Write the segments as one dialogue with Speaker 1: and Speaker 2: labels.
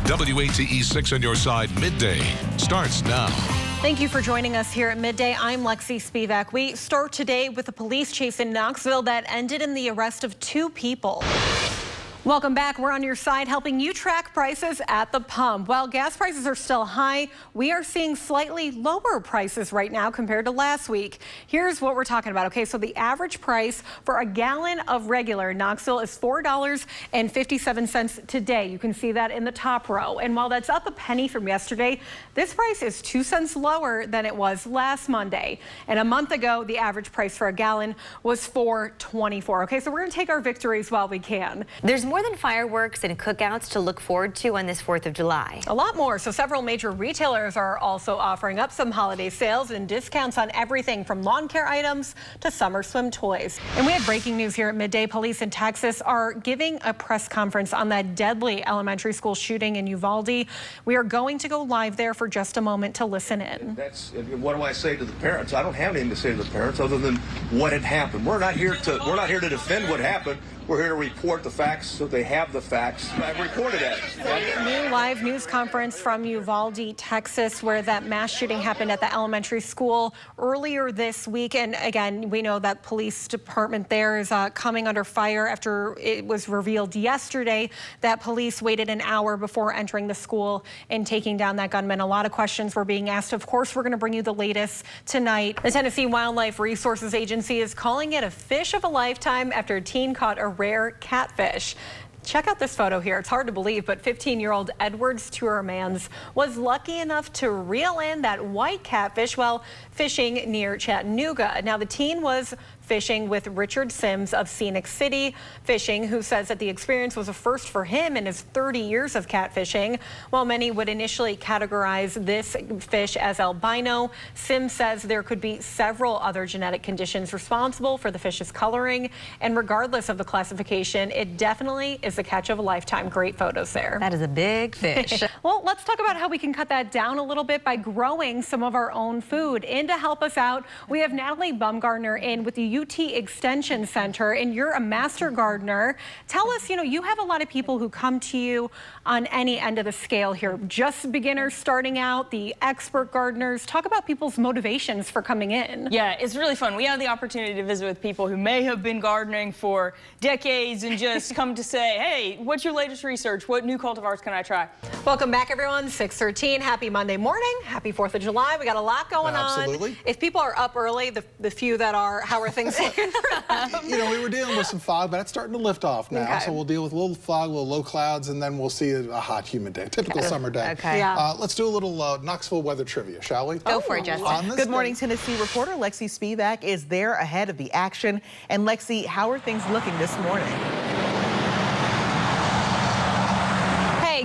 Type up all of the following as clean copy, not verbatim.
Speaker 1: WATE 6 on your side midday starts now.
Speaker 2: Thank you for joining us here at midday. I'm Lexi Spivak. We start today with a police chase in Knoxville that ended in the arrest of 2 people. Welcome back. We're on your side helping you track prices at the pump. While gas prices are still high, we are seeing slightly lower prices right now compared to last week. Here's what we're talking about. Okay, so the average price for a gallon of regular in Knoxville is $4.57 today. You can see that in the top row. And while that's up a penny from yesterday, this price is 2 cents lower than it was last Monday. And a month ago, the average price for a gallon was $4.24. Okay, so we're going to take our victories while we can.
Speaker 3: There's more than fireworks and cookouts to look forward to on this 4th of July.
Speaker 2: A lot more. So several major retailers are also offering up some holiday sales and discounts on everything from lawn care items to summer swim toys. And we have breaking news here at midday. Police in Texas are giving a press conference on that deadly elementary school shooting in Uvalde. We are going to go live there for just a moment to listen in.
Speaker 4: What do I say to the parents? I don't have anything to say to the parents other than what had happened. We're not here to defend what happened. We're here to report the facts so they have the facts. I've reported it.
Speaker 2: New live news conference from Uvalde, Texas, where that mass shooting happened at the elementary school earlier this week. And again, we know that police department there is coming under fire after it was revealed yesterday that police waited an hour before entering the school and taking down that gunman. A lot of questions were being asked. Of course, we're going to bring you the latest tonight. The Tennessee Wildlife Resources Agency is calling it a fish of a lifetime after a teen caught a rare catfish. Check out this photo here. It's hard to believe, but 15-year-old Edwards Tourmans was lucky enough to reel in that white catfish while fishing near Chattanooga. Now, the teen was fishing with Richard Sims of Scenic City Fishing, who says that the experience was a first for him in his 30 years of catfishing. While many would initially categorize this fish as albino, Sims says there could be several other genetic conditions responsible for the fish's coloring. And regardless of the classification, it definitely is the catch of a lifetime. Great photos there.
Speaker 3: That is a big fish.
Speaker 2: Well, let's talk about how we can cut that down a little bit by growing some of our own food. In to help us out, we have Natalie Bumgardner in with the UT Extension Center, and you're a master gardener. Tell us, you have a lot of people who come to you on any end of the scale here. Just beginners starting out, the expert gardeners. Talk about people's motivations for coming in.
Speaker 5: Yeah, it's really fun. We have the opportunity to visit with people who may have been gardening for decades and just come to say, hey, what's your latest research? What new cultivars can I try?
Speaker 2: Welcome back, everyone. 6:13. Happy Monday morning. Happy 4th of July. We got a lot going on. If people are up early, the few that are, how are things looking for them?
Speaker 6: We were dealing with some fog, but it's starting to lift off now. Okay. So we'll deal with a little fog, a little low clouds, and then we'll see a hot, humid day. Typical summer day.
Speaker 3: Okay. Yeah.
Speaker 6: Let's do a little Knoxville weather trivia, shall we?
Speaker 3: Go for it, Justin.
Speaker 7: Good morning, Tennessee reporter Lexi Spivak is there ahead of the action. And Lexi, how are things looking this morning?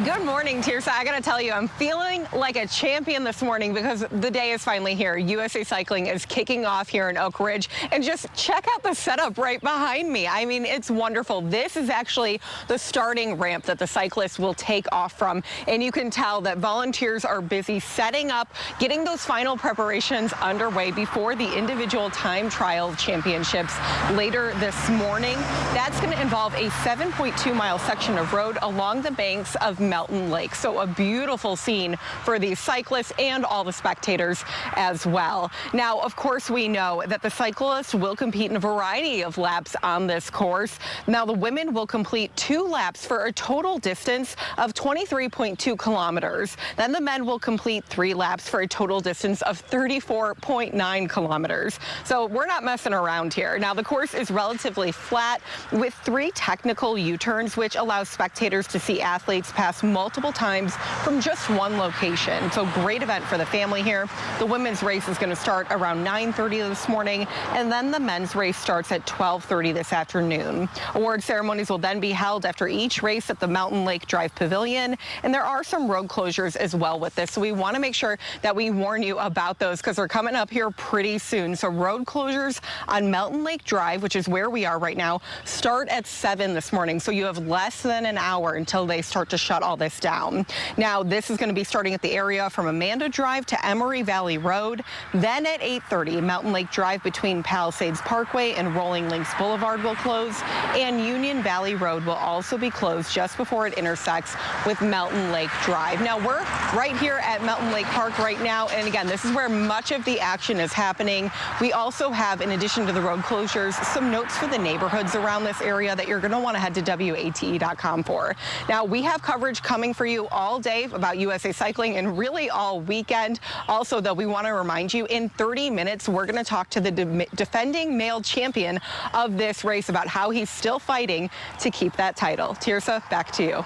Speaker 8: Good morning, Tirsa. I got to tell you, I'm feeling like a champion this morning because the day is finally here. USA Cycling is kicking off here in Oak Ridge, and just check out the setup right behind me. I mean, it's wonderful. This is actually the starting ramp that the cyclists will take off from, and you can tell that volunteers are busy setting up, getting those final preparations underway before the individual time trial championships later this morning. That's going to involve a 7.2-mile section of road along the banks of Mountain Lake. So a beautiful scene for these cyclists and all the spectators as well. Now, of course, we know that the cyclists will compete in a variety of laps on this course. Now, the women will complete 2 laps for a total distance of 23.2 kilometers. Then the men will complete 3 laps for a total distance of 34.9 kilometers. So we're not messing around here. Now, the course is relatively flat with 3 technical U-turns, which allows spectators to see athletes pass multiple times from just one location. So great event for the family here. The women's race is going to start around 9:30 this morning, and then the men's race starts at 12:30 this afternoon. Award ceremonies will then be held after each race at the Mountain Lake Drive Pavilion, and there are some road closures as well with this. So we want to make sure that we warn you about those because they're coming up here pretty soon. So road closures on Mountain Lake Drive, which is where we are right now, start at 7 this morning. So you have less than an hour until they start to shut all this down. Now, this is going to be starting at the area from Amanda Drive to Emory Valley Road. Then at 8:30, Mountain Lake Drive between Palisades Parkway and Rolling Links Boulevard will close, and Union Valley Road will also be closed just before it intersects with Mountain Lake Drive. Now, we're right here at Mountain Lake Park right now, and again, this is where much of the action is happening. We also have, in addition to the road closures, some notes for the neighborhoods around this area that you're going to want to head to WATE.com for. Now, we have coverage coming for you all day about USA Cycling and really all weekend. Also, though, we want to remind you, in 30 minutes, we're going to talk to the defending male champion of this race about how he's still fighting to keep that title. Tirsa, back to you.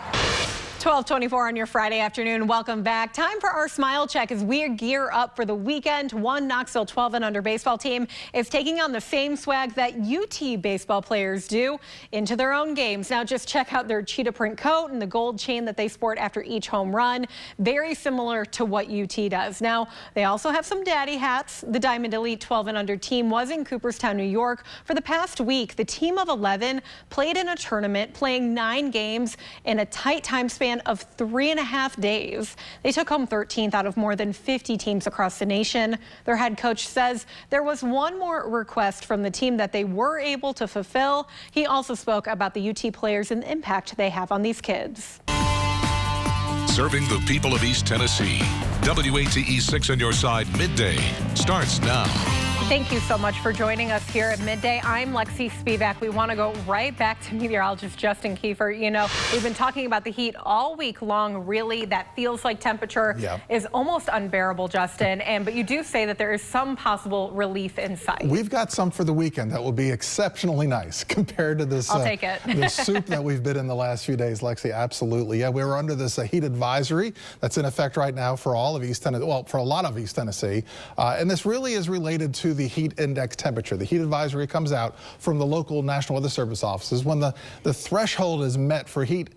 Speaker 2: 12:24 on your Friday afternoon. Welcome back. Time for our Smile Check as we gear up for the weekend. One Knoxville 12 and under baseball team is taking on the same swag that UT baseball players do into their own games. Now just check out their cheetah print coat and the gold chain that they sport after each home run. Very similar to what UT does. Now they also have some daddy hats. The Diamond Elite 12 and under team was in Cooperstown, New York for the past week. The team of 11 played in a tournament, playing 9 games in a tight time span of 3.5 days. They took home 13th out of more than 50 teams across the nation. Their head coach says there was one more request from the team that they were able to fulfill. He also spoke about the UT players and the impact they have on these kids.
Speaker 1: Serving the people of East Tennessee. WATE 6 on your side midday starts now.
Speaker 2: Thank you so much for joining us here at midday. I'm Lexi Spivak. We want to go right back to meteorologist Justin Kiefer. You know, we've been talking about the heat all week long. Really, that feels like temperature is almost unbearable, Justin. But you do say that there is some possible relief in sight.
Speaker 6: We've got some for the weekend that will be exceptionally nice compared to this.
Speaker 2: I'll take it.
Speaker 6: The soup that we've been in the last few days, Lexi. Absolutely. Yeah, we were under this heat advisory that's in effect right now for all of East Tennessee. Well, for a lot of East Tennessee, and this really is related to the heat index temperature. The heat advisory comes out from the local National Weather Service offices when the threshold is met for heat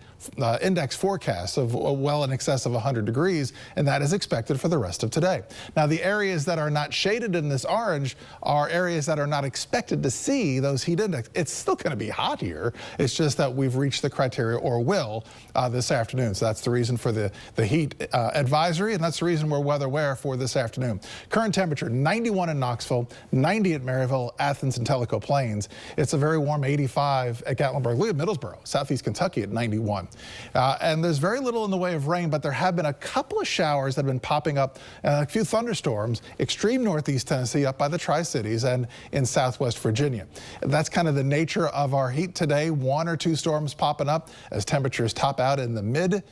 Speaker 6: index forecasts of well in excess of 100 degrees, and that is expected for the rest of today. Now, the areas that are not shaded in this orange are areas that are not expected to see those heat index. It's still going to be hot here. It's just that we've reached the criteria, or will, this afternoon. So that's the reason for the heat advisory, and that's the reason we're weather aware for this afternoon. Current temperature 91 in Knoxville, 90 at Maryville, Athens, and Tellico Plains. It's a very warm 85 at Gatlinburg. Look at Middlesboro, Southeast Kentucky at 91. And there's very little in the way of rain, but there have been a couple of showers that have been popping up, a few thunderstorms, extreme northeast Tennessee up by the Tri-Cities and in southwest Virginia. That's kind of the nature of our heat today. 1 or 2 storms popping up as temperatures top out in the mid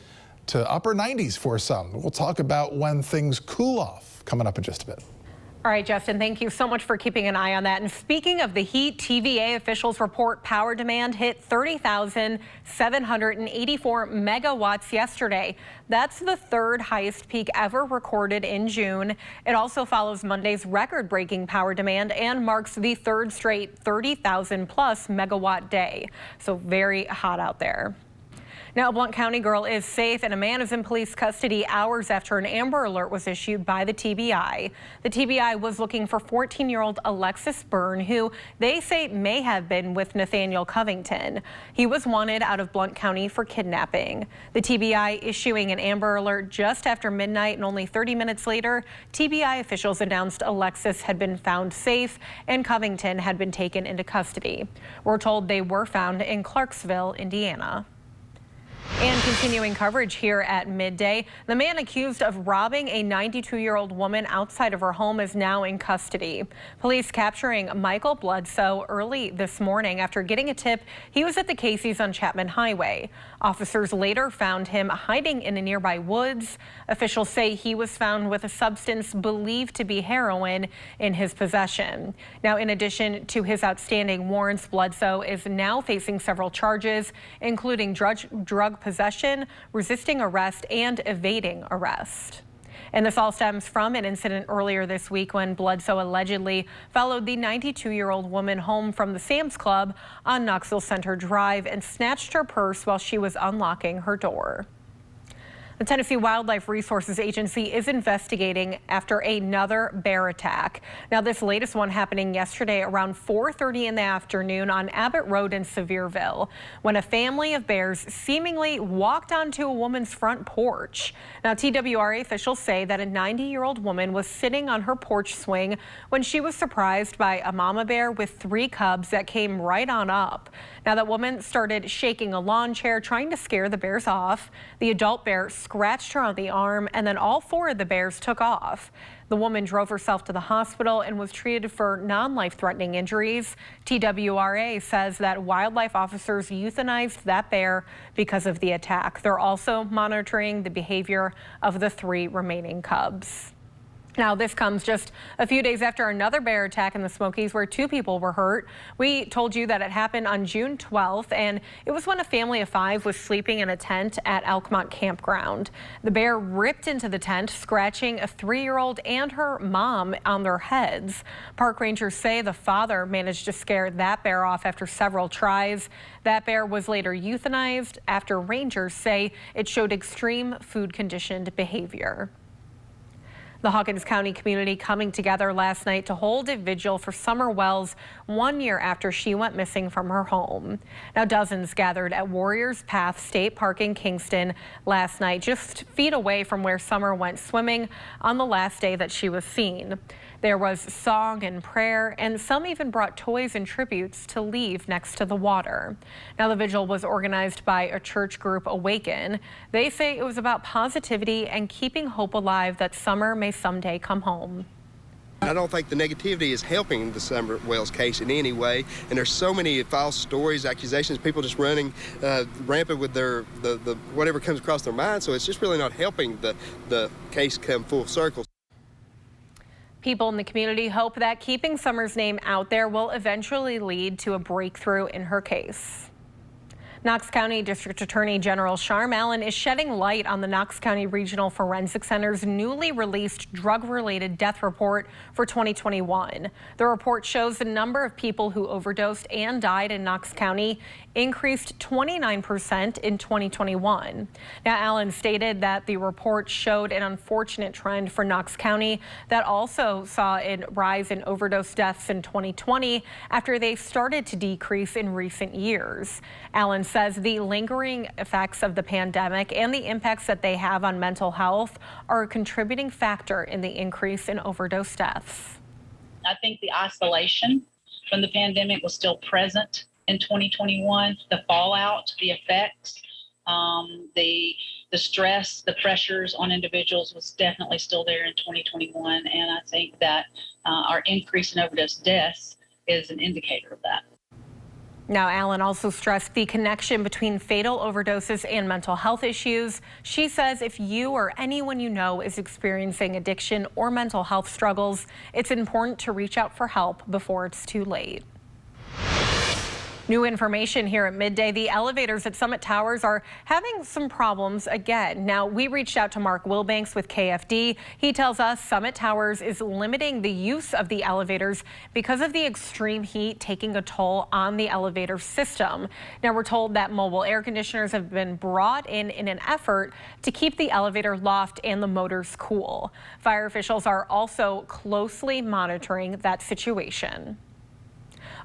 Speaker 6: to upper 90s for some. We'll talk about when things cool off coming up in just a bit.
Speaker 2: All right, Justin, thank you so much for keeping an eye on that. And speaking of the heat, TVA officials report power demand hit 30,784 megawatts yesterday. That's the 3rd highest peak ever recorded in June. It also follows Monday's record-breaking power demand and marks the 3rd straight 30,000 plus megawatt day. So very hot out there. Now, a Blount County girl is safe and a man is in police custody hours after an Amber Alert was issued by the TBI. The TBI was looking for 14-year-old Alexis Byrne, who they say may have been with Nathaniel Covington. He was wanted out of Blount County for kidnapping. The TBI issuing an Amber Alert just after midnight, and only 30 minutes later, TBI officials announced Alexis had been found safe and Covington had been taken into custody. We're told they were found in Clarksville, Indiana. And continuing coverage here at midday, the man accused of robbing a 92-year-old woman outside of her home is now in custody. Police capturing Michael Bledsoe early this morning after getting a tip he was at the Casey's on Chapman Highway. Officers later found him hiding in a nearby woods. Officials say he was found with a substance believed to be heroin in his possession. Now, in addition to his outstanding warrants, Bledsoe is now facing several charges, including drug possession, resisting arrest, and evading arrest. And this all stems from an incident earlier this week when Bledsoe allegedly followed the 92-year-old woman home from the Sam's Club on Knoxville Center Drive and snatched her purse while she was unlocking her door. The Tennessee Wildlife Resources Agency is investigating after another bear attack. Now, this latest one happening yesterday around 4:30 in the afternoon on Abbott Road in Sevierville, when a family of bears seemingly walked onto a woman's front porch. Now, TWRA officials say that a 90-year-old woman was sitting on her porch swing when she was surprised by a mama bear with 3 cubs that came right on up. Now, that woman started shaking a lawn chair, trying to scare the bears off. The adult bear scratched her on the arm, and then all 4 of the bears took off. The woman drove herself to the hospital and was treated for non-life-threatening injuries. TWRA says that wildlife officers euthanized that bear because of the attack. They're also monitoring the behavior of the 3 remaining cubs. Now, this comes just a few days after another bear attack in the Smokies where 2 people were hurt. We told you that it happened on June 12th, and it was when a family of 5 was sleeping in a tent at Elkmont Campground. The bear ripped into the tent, scratching a 3-year-old and her mom on their heads. Park rangers say the father managed to scare that bear off after several tries. That bear was later euthanized after rangers say it showed extreme food-conditioned behavior. The Hawkins County community coming together last night to hold a vigil for Summer Wells 1 year after she went missing from her home. Now, dozens gathered at Warriors Path State Park in Kingston last night, just feet away from where Summer went swimming on the last day that she was seen. There was song and prayer, and some even brought toys and tributes to leave next to the water. Now, the vigil was organized by a church group, Awaken. They say it was about positivity and keeping hope alive that Summer may someday come home.
Speaker 9: I don't think the negativity is helping the Summer Wells case in any way, and there's so many false stories, accusations, people just running rampant with their whatever comes across their mind, so it's just really not helping the case come full circle.
Speaker 2: People in the community hope that keeping Summer's name out there will eventually lead to a breakthrough in her case. Knox County District Attorney General Sharm Allen is shedding light on the Knox County Regional Forensic Center's newly released drug-related death report for 2021. The report shows the number of people who overdosed and died in Knox County increased 29% in 2021. Now, Allen stated that the report showed an unfortunate trend for Knox County that also saw a rise in overdose deaths in 2020 after they started to decrease in recent years. Allen says the lingering effects of the pandemic and the impacts that they have on mental health are a contributing factor in the increase in overdose deaths.
Speaker 10: I think the isolation from the pandemic was still present in 2021. The fallout, the effects, the stress, the pressures on individuals was definitely still there in 2021. And I think that our increase in overdose deaths is an indicator of that.
Speaker 2: Now, Allen also stressed the connection between fatal overdoses and mental health issues. She says if you or anyone you know is experiencing addiction or mental health struggles, it's important to reach out for help before it's too late. New information here at midday. The elevators at Summit Towers are having some problems again. Now, we reached out to Mark Wilbanks with KFD. He tells us Summit Towers is limiting the use of the elevators because of the extreme heat taking a toll on the elevator system. Now, we're told that mobile air conditioners have been brought in an effort to keep the elevator loft and the motors cool. Fire officials are also closely monitoring that situation.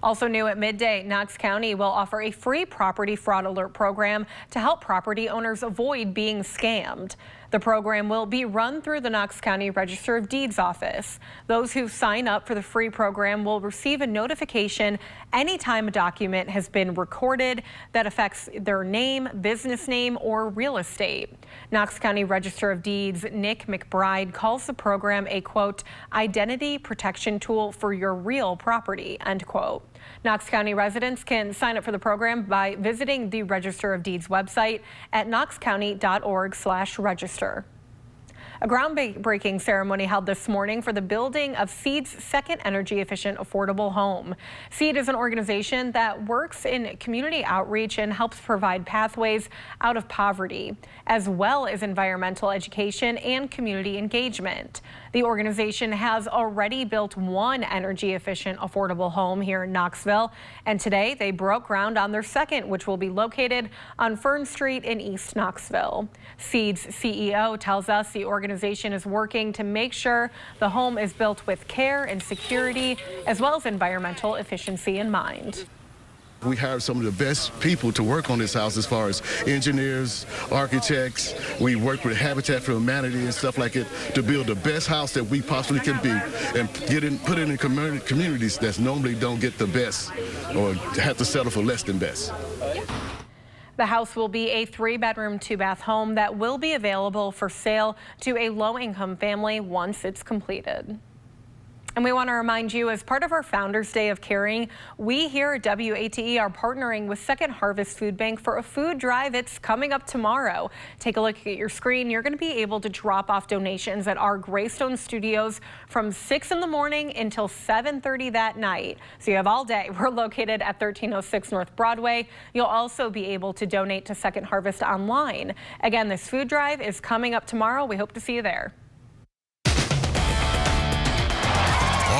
Speaker 2: Also new at midday, Knox County will offer a free property fraud alert program to help property owners avoid being scammed. The program will be run through the Knox County Register of Deeds office. Those who sign up for the free program will receive a notification anytime a document has been recorded that affects their name, business name, or real estate. Knox County Register of Deeds Nick McBride calls the program a, quote, identity protection tool for your real property, end quote. Knox County residents can sign up for the program by visiting the Register of Deeds website at knoxcounty.org/register. A groundbreaking ceremony held this morning for the building of SEED's second energy-efficient affordable home. SEED is an organization that works in community outreach and helps provide pathways out of poverty, as well as environmental education and community engagement. The organization has already built one energy-efficient affordable home here in Knoxville, and today they broke ground on their second, which will be located on Fern Street in East Knoxville. SEED's CEO tells us the organization is working to make sure the home is built with care and security, as well as environmental efficiency in mind.
Speaker 11: We hired some of the best people to work on this house as far as engineers, architects. We worked with Habitat for Humanity and stuff like it to build the best house that we possibly can be and put it in communities that normally don't get the best or have to settle for less than best.
Speaker 2: The house will be a 3-bedroom, 2-bath home that will be available for sale to a low-income family once it's completed. And we want to remind you, as part of our Founders Day of Caring, we here at WATE are partnering with Second Harvest Food Bank for a food drive. It's coming up tomorrow. Take a look at your screen. You're going to be able to drop off donations at our Greystone Studios from 6 in the morning until 7:30 that night. So you have all day. We're located at 1306 North Broadway. You'll also be able to donate to Second Harvest online. Again, this food drive is coming up tomorrow. We hope to see you there.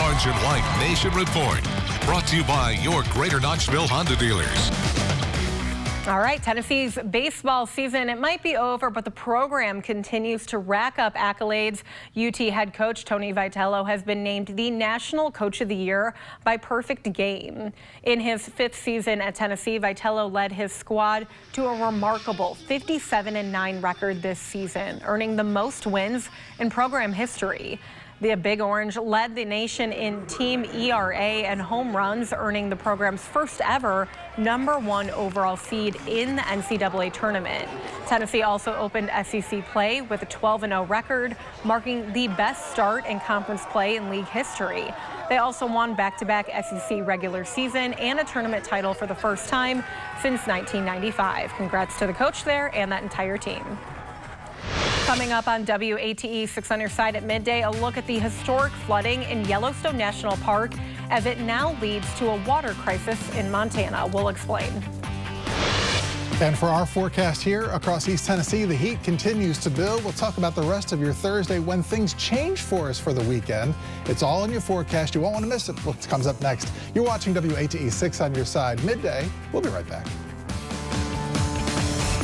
Speaker 1: Orange and White Nation Report, brought to you by your Greater Knoxville Honda dealers.
Speaker 2: All right, Tennessee's baseball season, it might be over, but the program continues to rack up accolades. UT head coach Tony Vitello has been named the National Coach of the Year by Perfect Game. In his 5th season at Tennessee, Vitello led his squad to a remarkable 57-9 record this season, earning the most wins in program history. The Big Orange led the nation in team ERA and home runs, earning the program's first ever #1 overall seed in the NCAA tournament. Tennessee also opened SEC play with a 12-0 record, marking the best start in conference play in league history. They also won back-to-back SEC regular season and a tournament title for the first time since 1995. Congrats to the coach there and that entire team. Coming up on WATE 6 on your side at midday, a look at the historic flooding in Yellowstone National Park as it now leads to a water crisis in Montana. We'll explain.
Speaker 6: And for our forecast here across East Tennessee, the heat continues to build. We'll talk about the rest of your Thursday when things change for us for the weekend. It's all in your forecast. You won't want to miss it. What comes up next? You're watching WATE 6 on your side midday. We'll be right back.